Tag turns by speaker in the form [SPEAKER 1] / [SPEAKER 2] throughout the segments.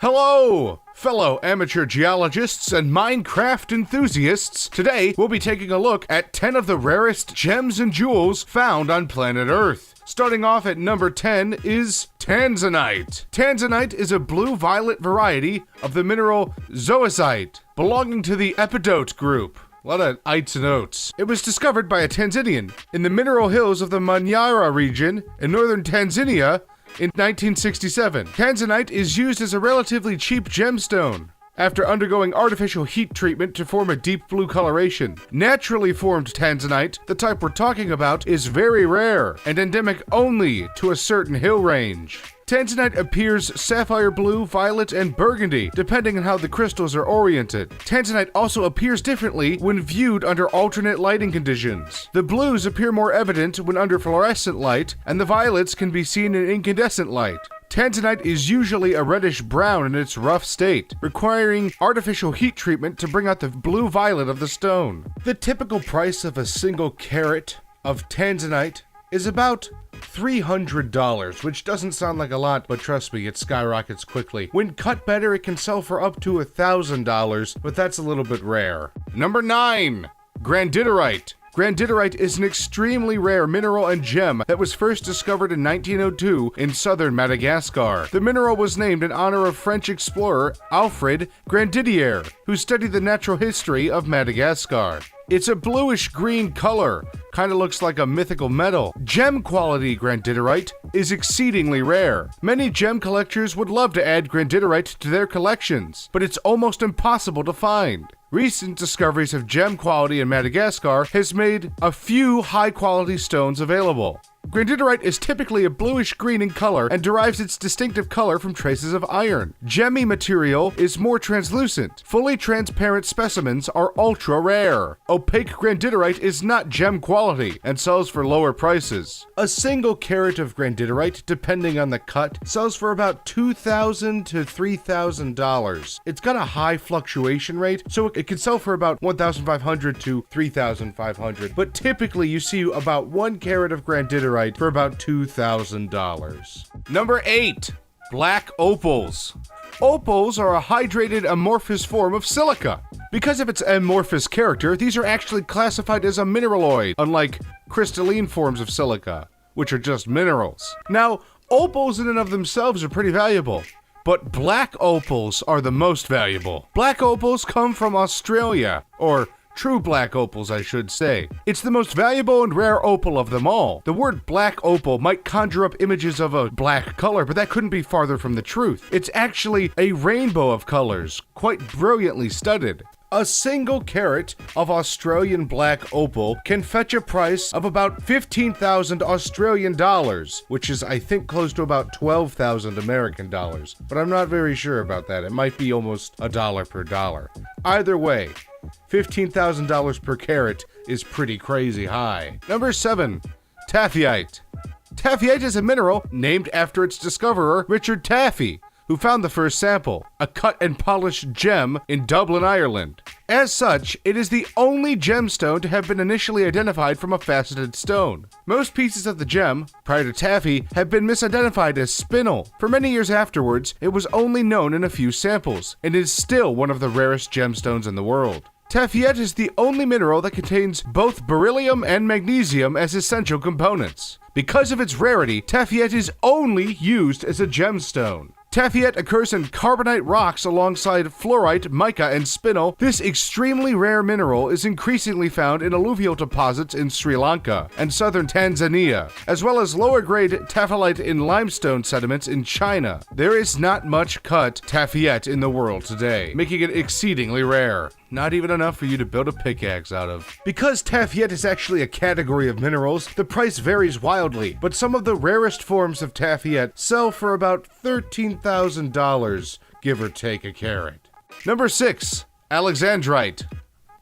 [SPEAKER 1] Hello, fellow amateur geologists and Minecraft enthusiasts. Today, we'll be taking a look at 10 of the rarest gems and jewels found on planet Earth. Starting off at number 10 is Tanzanite. Tanzanite is a blue-violet variety of the mineral zoisite, belonging to the epidote group. A lot of ites and oats. It was discovered by a Tanzanian in the mineral hills of the Manyara region in northern Tanzania in 1967. Tanzanite is used as a relatively cheap gemstone after undergoing artificial heat treatment to form a deep blue coloration. Naturally formed Tanzanite, the type we're talking about, is very rare and endemic only to a certain hill range. Tanzanite appears sapphire blue, violet, and burgundy, depending on how the crystals are oriented. Tanzanite also appears differently when viewed under alternate lighting conditions. The blues appear more evident when under fluorescent light, and the violets can be seen in incandescent light. Tanzanite is usually a reddish-brown in its rough state, requiring artificial heat treatment to bring out the blue-violet of the stone. The typical price of a single carat of Tanzanite is about $300, which doesn't sound like a lot, but trust me, it skyrockets quickly. When cut better, it can sell for up to $1,000, but that's a little bit rare. Number 9, Grandiderite. Grandiderite is an extremely rare mineral and gem that was first discovered in 1902 in southern Madagascar. The mineral was named in honor of French explorer Alfred Grandidier, who studied the natural history of Madagascar. It's a bluish-green color, kinda looks like a mythical metal. Gem-quality Grandiderite is exceedingly rare. Many gem collectors would love to add Grandiderite to their collections, but it's almost impossible to find. Recent discoveries of gem quality in Madagascar has made a few high-quality stones available. Grandiderite is typically a bluish-green in color and derives its distinctive color from traces of iron. Gemmy material is more translucent. Fully transparent specimens are ultra-rare. Opaque Grandiderite is not gem quality and sells for lower prices. A single carat of Grandiderite, depending on the cut, sells for about $2,000 to $3,000. It's got a high fluctuation rate, so it can sell for about $1,500 to $3,500, but typically you see about 1 carat of Grandiderite for about $2,000. Number 8, black opals. Opals are a hydrated amorphous form of silica. Because of its amorphous character, these are actually classified as a mineraloid, unlike crystalline forms of silica, which are just minerals. Now, opals in and of themselves are pretty valuable, but black opals are the most valuable. Black opals come from Australia, or true black opals, I should say. It's the most valuable and rare opal of them all. The word black opal might conjure up images of a black color, but that couldn't be farther from the truth. It's actually a rainbow of colors, quite brilliantly studded. A single carat of Australian black opal can fetch a price of about 15,000 Australian dollars, which is, I think, close to about 12,000 American dollars. But I'm not very sure about that. It might be almost a dollar per dollar. Either way, $15,000 per carat is pretty crazy high. Number 7, Taaffeite. Taaffeite is a mineral named after its discoverer, Richard Taaffeite, who found the first sample, a cut and polished gem in Dublin, Ireland. As such, it is the only gemstone to have been initially identified from a faceted stone. Most pieces of the gem, prior to Taaffeite, have been misidentified as spinel. For many years afterwards, it was only known in a few samples, and is still one of the rarest gemstones in the world. Taaffeite is the only mineral that contains both beryllium and magnesium as essential components. Because of its rarity, Taaffeite is only used as a gemstone. Taaffeite occurs in carbonate rocks alongside fluorite, mica, and spinel. This extremely rare mineral is increasingly found in alluvial deposits in Sri Lanka and southern Tanzania, as well as lower-grade taaffeite in limestone sediments in China. There is not much cut Taaffeite in the world today, making it exceedingly rare. Not even enough for you to build a pickaxe out of. Because Taaffeite is actually a category of minerals, the price varies wildly, but some of the rarest forms of Taaffeite sell for about $13,000, give or take a carat. Number 6, Alexandrite.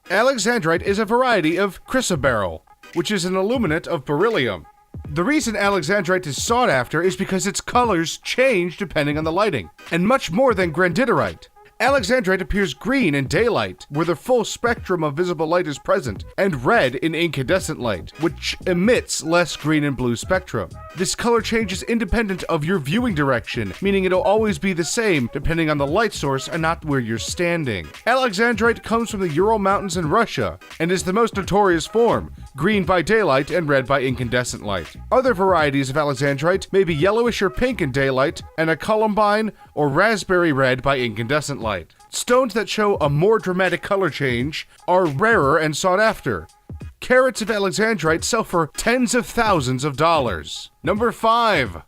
[SPEAKER 1] Alexandrite is a variety of chrysoberyl, which is an aluminate of beryllium. The reason Alexandrite is sought after is because its colors change depending on the lighting, and much more than Grandiderite. Alexandrite appears green in daylight, where the full spectrum of visible light is present, and red in incandescent light, which emits less green and blue spectrum. This color change is independent of your viewing direction, meaning it'll always be the same depending on the light source and not where you're standing. Alexandrite comes from the Ural Mountains in Russia, and is the most notorious form, green by daylight and red by incandescent light. Other varieties of Alexandrite may be yellowish or pink in daylight, and a columbine or raspberry red by incandescent light. Stones that show a more dramatic color change are rarer and sought after. Carats of Alexandrite sell for tens of thousands of dollars. Number 5.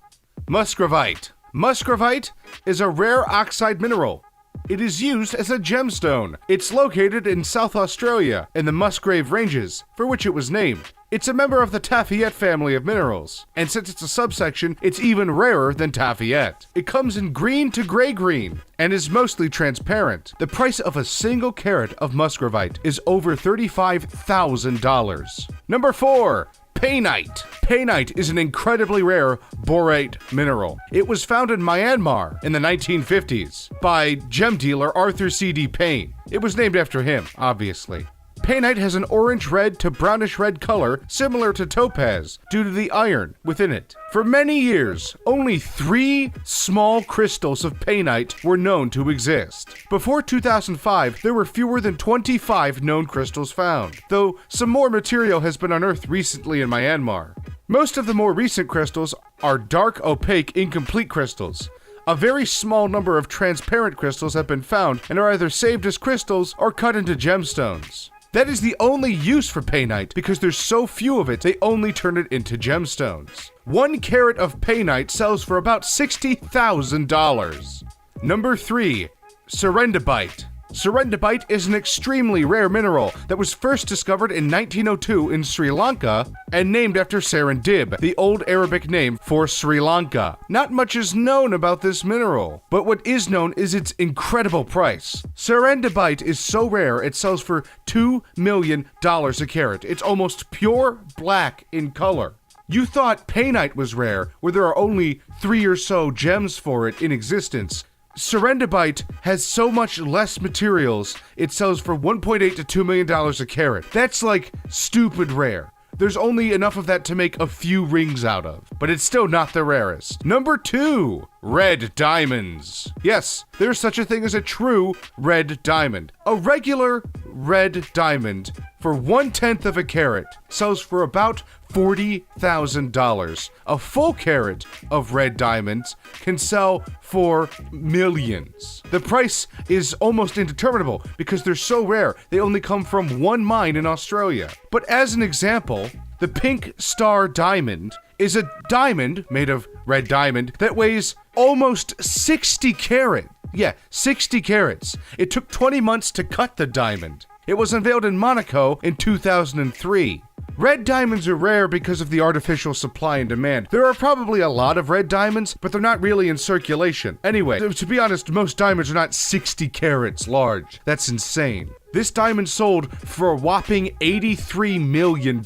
[SPEAKER 1] Musgravite. Musgravite is a rare oxide mineral. It is used as a gemstone. It's located in South Australia in the Musgrave Ranges, for which it was named. It's a member of the Taaffeite family of minerals, and since it's a subsection, it's even rarer than Taaffeite. It comes in green to gray-green, and is mostly transparent. The price of a single carat of musgravite is over $35,000. Number 4. Painite. Painite is an incredibly rare borate mineral. It was found in Myanmar in the 1950s by gem dealer Arthur C.D. Payne. It was named after him, obviously. Painite has an orange-red to brownish-red color similar to topaz due to the iron within it. For many years, only 3 small crystals of painite were known to exist. Before 2005, there were fewer than 25 known crystals found, though some more material has been unearthed recently in Myanmar. Most of the more recent crystals are dark, opaque, incomplete crystals. A very small number of transparent crystals have been found and are either saved as crystals or cut into gemstones. That is the only use for painite because there's so few of it, they only turn it into gemstones. 1 carat of painite sells for about $60,000. Number 3. Serendibite. Serendibite is an extremely rare mineral that was first discovered in 1902 in Sri Lanka and named after Serendib, the old Arabic name for Sri Lanka. Not much is known about this mineral, but what is known is its incredible price. Serendibite is so rare it sells for $2 million a carat. It's almost pure black in color. You thought painite was rare, where there are only 3 or so gems for it in existence. Serendibite has so much less materials, it sells for $1.8 to $2 million a carat. That's like stupid rare. There's only enough of that to make a few rings out of, but it's still not the rarest. Number 2, red diamonds. Yes, there's such a thing as a true red diamond. A regular red diamond for 1/10 of a carat sells for about $40,000. A full carat of red diamonds can sell for millions. The price is almost indeterminable because they're so rare. They only come from one mine in Australia. But as an example, the pink star diamond is a diamond made of red diamond that weighs almost 60 carat. Yeah, 60 carats. It took 20 months to cut the diamond. It was unveiled in Monaco in 2003. Red diamonds are rare because of the artificial supply and demand. There are probably a lot of red diamonds, but they're not really in circulation. Anyway, to be honest, most diamonds are not 60 carats large. That's insane. This diamond sold for a whopping $83 million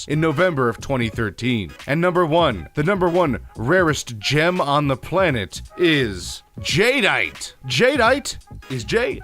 [SPEAKER 1] in November of 2013. And the number one rarest gem on the planet is Jadeite. Jadeite is jade,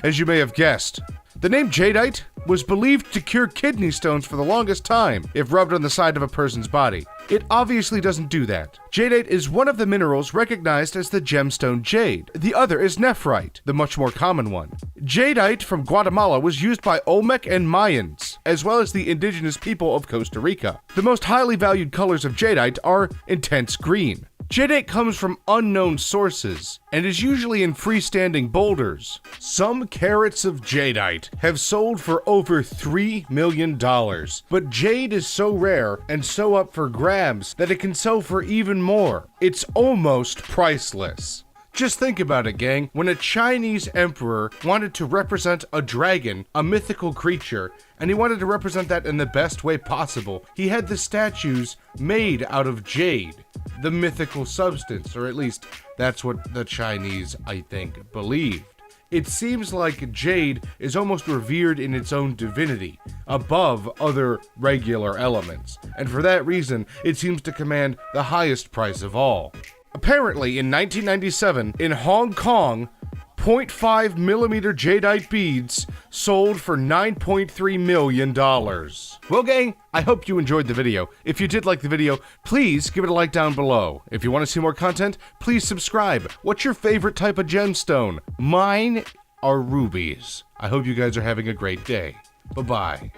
[SPEAKER 1] as you may have guessed. The name Jadeite was believed to cure kidney stones for the longest time if rubbed on the side of a person's body. It obviously doesn't do that. Jadeite is one of the minerals recognized as the gemstone jade. The other is nephrite, the much more common one. Jadeite from Guatemala was used by Olmec and Mayans, as well as the indigenous people of Costa Rica. The most highly valued colors of jadeite are intense green. Jadeite comes from unknown sources and is usually in freestanding boulders. Some carats of jadeite have sold for over $3 million, but jade is so rare and so up for grabs that it can sell for even more. It's almost priceless. Just think about it, gang. When a Chinese emperor wanted to represent a dragon, a mythical creature, and he wanted to represent that in the best way possible, he had the statues made out of jade, the mythical substance, or at least that's what the Chinese, I think, believed. It seems like jade is almost revered in its own divinity, above other regular elements, and for that reason, it seems to command the highest price of all. Apparently, in 1997, in Hong Kong, 0.5 millimeter jadeite beads sold for $9.3 million. Well, gang, I hope you enjoyed the video. If you did like the video, please give it a like down below. If you want to see more content, please subscribe. What's your favorite type of gemstone? Mine are rubies. I hope you guys are having a great day. Bye-bye.